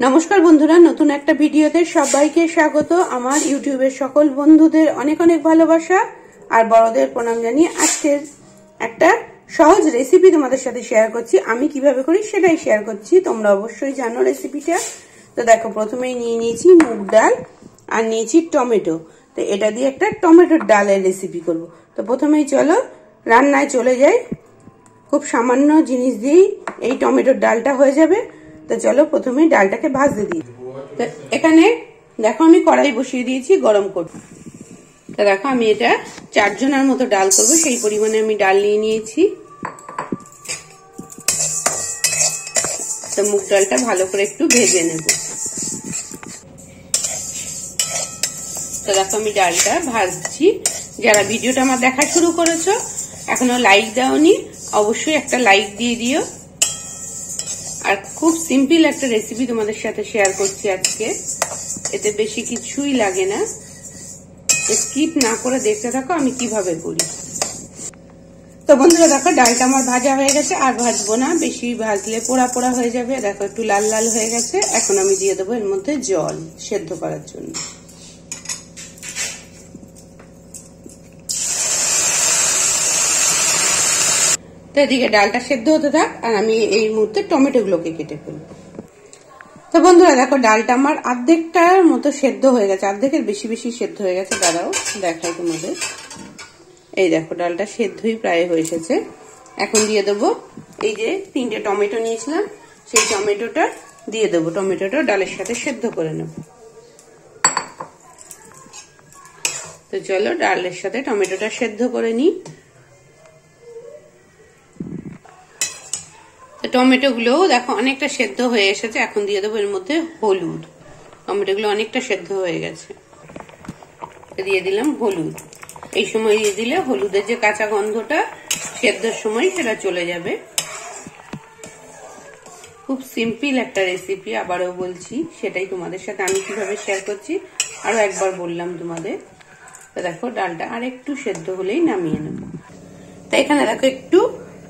নমস্কার বন্ধুরা, নতুন একটা ভিডিওতে সবাইকে স্বাগত। আমার ইউটিউবের সকল বন্ধুদের অনেক অনেক ভালোবাসা আর বড়দের প্রণাম জানিয়ে আজকের একটা সহজ রেসিপি তোমাদের সাথে শেয়ার করছি। আমি কিভাবে করি সেটাই শেয়ার করছি, তোমরা অবশ্যই জানো রেসিপিটা। তো দেখো, প্রথমেই নিয়ে নিয়েছি মুগ ডাল আর নিয়েছি টমেটো। তো এটা দিয়ে একটা টমেটোর ডালের রেসিপি করব। তো প্রথমেই চলো রান্নায় চলে যাই। খুব সামান্য জিনিস দিয়েই এই টমেটোর ডালটা হয়ে যাবে। তো চলো প্রথমে ডালটাকে ভাজতে দিই। তো এখানে দেখো আমি কড়াই বসিয়ে দিয়েছি গরম করতে। তো দেখো আমি এটা 4 জনের মতো ডাল করব, সেই পরিমাণে আমি ডাল নিয়ে নিয়েছি। তো মুগ ডালটা ভালো করে একটু ভেজে নেব। তো দেখো আমি ডালটা ভাজছি। যারা ভিডিওটা আমার দেখা শুরু করেছো, এখনো লাইক দাওনি, অবশ্যই একটা লাইক দিয়ে দিও। আর খুব সিম্পল একটা রেসিপি তোমাদের সাথে শেয়ার করছি আজকে, এতে বেশি কিছুই লাগে না। স্কিপ না করে দেখতে থাকো আমি কিভাবে করি। তো বন্ধুরা দেখো ডালটা আমার ভাজা হয়ে গেছে, আর ভাজবো না, বেশি ভাজলে পোড়া পোড়া হয়ে যাবে। দেখো একটু লাল লাল হয়ে গেছে। এখন আমি দিয়ে দেবো এর মধ্যে জল সেদ্ধ করার জন্য। তো এদিকে ডালটা সেদ্ধ হতে থাক, আর আমি এই মুহূর্তে টমেটো গুলোকে কেটে ফেলবো। তো বন্ধুরা দেখো ডালটা আমার অর্ধেকটার মতো সেদ্ধ হয়ে গেছে, অর্ধেকের বেশি বেশি সেদ্ধ হয়ে গেছে। দাঁড়াও দেখাই তোমাদের। এই দেখো ডালটা সেদ্ধই প্রায় হয়ে এসেছে। এখন দিয়ে দেবো এই যে 3টে টমেটো নিয়েছিলাম, সেই টমেটোটা দিয়ে দেবো। টমেটোটা ডালের সাথে সেদ্ধ করে নেব। তো চলো ডালের সাথে টমেটোটা সেদ্ধ করে নিই। টমেটো গুলো দেখো অনেকটা সেদ্ধ হয়ে এসেছে। এখন দিয়ে দেবো এর মধ্যে হলুদ। টমেটো গুলো অনেকটা সেদ্ধ হয়ে গেছে, দিয়ে দিলাম হলুদ। এই সময় দিয়ে দিলে হলুদের যে কাঁচা গন্ধটা সেদ্ধর সময় সেটা চলে যাবে। খুব সিম্পল একটা রেসিপি, আবারও বলছি, সেটাই তোমাদের সাথে আমি কিভাবে শেয়ার করছি আরো একবার বললাম তোমাদের। তো দেখো ডালটা আর একটু সেদ্ধ হলেই নামিয়ে নেব। তো এখানে দেখো একটু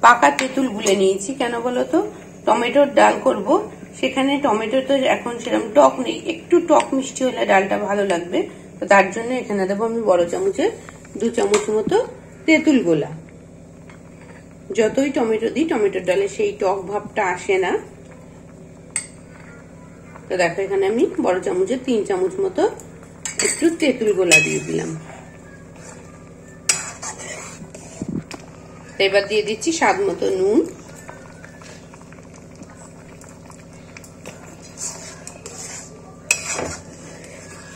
পাকা তেঁতুল গুলে নিয়েছি। কেন বলো তো, টমেটোর ডাল করব, সেখানে টমেটো তো এখন সেরকম টক নেই, একটু টক মিষ্টি হলে ডালটা ভালো লাগবে। তো তার জন্য এখানে দেবো আমি বড় চামচে 2 চামচ মতো তেঁতুল গোলা। যতই টমেটো দিই টমেটোর ডালে সেই টক ভাবটা আসে না। তো দেখো এখানে আমি বড় চামচে 3 চামচ মতো একটু তেঁতুল গোলা দিয়ে দিলাম। এবার দিয়ে দিচ্ছি স্বাদ মতো নুন।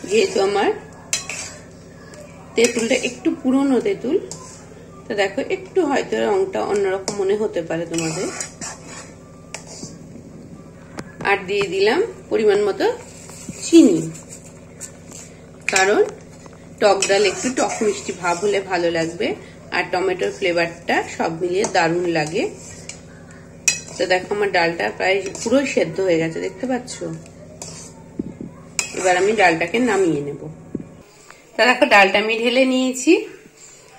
যেহেতু আমার তেঁতুলটা একটু পুরনো তেঁতুল, তো দেখো একটু হয়তো রংটা অন্যরকম মনে হতে পারে তোমাদের। আর দিয়ে দিলাম পরিমাণ মতো চিনি, কারণ টক ডাল একটু টক মিষ্টি ভাব হলে ভালো লাগবে, আর টমেটোর ফ্লেভারটা সব মিলিয়ে দারুণ লাগে। তো দেখো আমার ডালটা প্রায় পুরো সেদ্ধ হয়ে গেছে, দেখতে পাচ্ছ। এবার আমি ডালটাকে নামিয়ে নেব। তো দেখো ডালটা আমি ঢেলে নিয়েছি,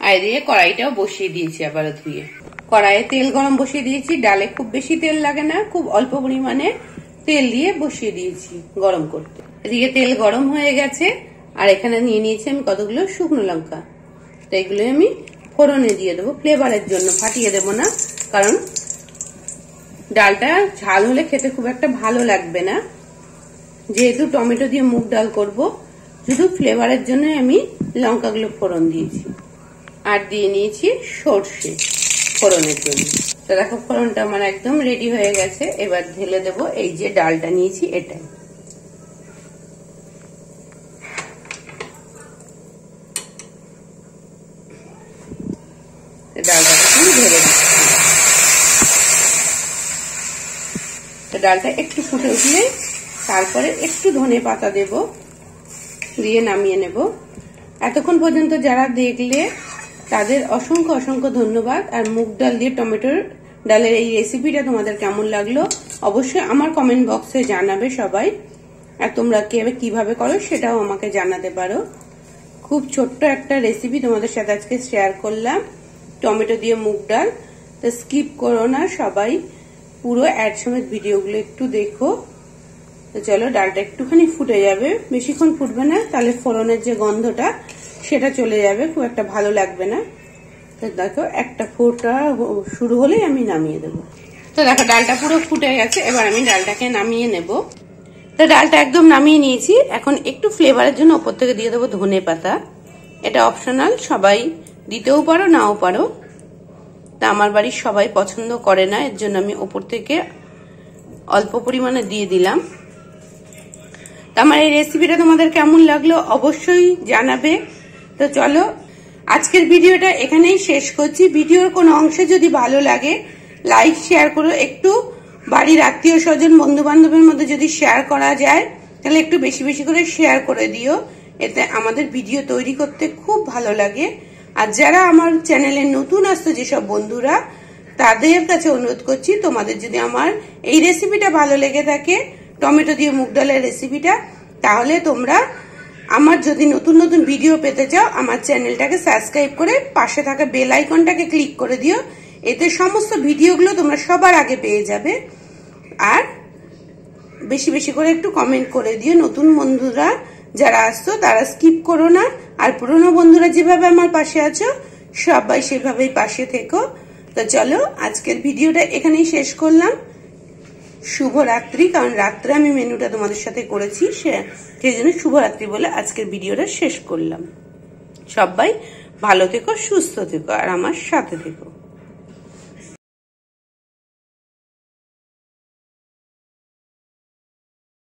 আর দিয়ে কড়াইটাও বসিয়ে দিয়েছি আবারও ধুয়ে। কড়াইয়ে তেল গরম বসিয়ে দিয়েছি। ডালে খুব বেশি তেল লাগে না, খুব অল্প পরিমাণে তেল দিয়ে বসিয়ে দিয়েছি গরম করতে। এদিকে তেল গরম হয়ে গেছে, আর এখানে নিয়ে নিয়েছি আমি কতগুলো শুকনো লঙ্কা। তো এগুলো আমি ফোড়নে দিয়ে দেবো ফ্লেভারের জন্য, ফাটিয়ে দেবো না, কারণ ডালটা ঝাল হলে খেতে খুব একটা ভালো লাগবে না। যেহেতু টমেটো দিয়ে মুগ ডাল করব, শুধু ফ্লেভারের জন্য আমি লঙ্কাগুলো ফোড়ন দিয়েছি। আর দিয়ে নিয়েছি সর্ষে ফোড়নের জন্য। তো দেখো ফোড়নটা আমার একদম রেডি হয়ে গেছে। এবার ঢেলে দেবো এই যে ডালটা নিয়েছি এটাই। ডালটা একটু ফুটে উঠলে তারপরে একটু ধনে পাতা দেব, দিয়ে নামিয়ে নেব। এতক্ষণ পর্যন্ত যারা দেখলে তাদের অসংখ্য অসংখ্য ধন্যবাদ। আর মুগ ডাল দিয়ে টমেটোর ডালের এই রেসিপিটা তোমাদের কেমন লাগলো অবশ্যই আমার কমেন্ট বক্সে জানাবে সবাই। আর তোমরা কিভাবে করো সেটাও আমাকে জানাতে পারো। খুব ছোট্ট একটা রেসিপি তোমাদের সাথে আজকে শেয়ার করলাম, টমেটো দিয়ে মুগ ডাল। তো স্কিপ করো না সবাই, পুরো অ্যাড সমেত ভিডিওগুলো একটু দেখো। তো চলো, ডালটা একটুখানি ফুটে যাবে, বেশিক্ষণ ফুটবে না, তাহলে ফোড়নের যে গন্ধটা সেটা চলে যাবে, খুব একটা ভালো লাগবে না। তো দেখো, একটা ফোটা শুরু হলেই আমি নামিয়ে দেবো। তো দেখো, ডালটা পুরো ফুটে গেছে, এবার আমি ডালটাকে নামিয়ে নেব। তো ডালটা একদম নামিয়ে নিয়েছি। এখন একটু ফ্লেভারের জন্য ওপর থেকে দিয়ে দেবো ধনে পাতা। এটা অপশনাল, সবাই দিতেও পারো নাও পারো। তা আমার বাড়ির সবাই পছন্দ করে না, এর জন্য আমি ওপর থেকে অল্প পরিমাণে দিয়ে দিলাম। তো আমার এই রেসিপিটা তোমাদের কেমন লাগলো অবশ্যই জানাবে। তো চলো, আজকের ভিডিওটা এখানেই শেষ করছি। ভিডিওর কোনো অংশে যদি ভালো লাগে লাইক শেয়ার করো, একটু বাড়ির আত্মীয় স্বজন বন্ধু বান্ধবের মধ্যে যদি শেয়ার করা যায় তাহলে একটু বেশি বেশি করে শেয়ার করে দিও, এতে আমাদের ভিডিও তৈরি করতে খুব ভালো লাগে। আর যারা আমার চ্যানেলে নতুন আসতো যেসব বন্ধুরা, তাদের কাছে অনুরোধ করছি, তোমাদের যদি আমার এই রেসিপিটা ভালো লেগে থাকে, টমেটো দিয়ে মুগ ডালের রেসিপিটা, তাহলে তোমরা আমার যদি নতুন নতুন ভিডিও পেতে চাও আমার চ্যানেলটাকে সাবস্ক্রাইব করে পাশে থাকা বেল আইকনটাকে ক্লিক করে দিও, এতে সমস্ত ভিডিওগুলো তোমরা সবার আগে পেয়ে যাবে। আর বেশি বেশি করে একটু কমেন্ট করে দিও। নতুন বন্ধুরা যারা আসছো তারা স্কিপ করো না, আর পুরনো বন্ধুরা যেভাবে আমার পাশে আছো সবাই সেভাবেই পাশে থেকো। তো চলো, আজকের ভিডিওটা এখানেই শেষ করলাম। শুভরাত্রি, কারণ রাত্রে আমি মেনুটা তোমাদের সাথে করেছি, সেই জন্য শুভরাত্রি বলে আজকের ভিডিওটা শেষ করলাম। সবাই ভালো থেকো, সুস্থ থেকো, আর আমার সাথে থেকো।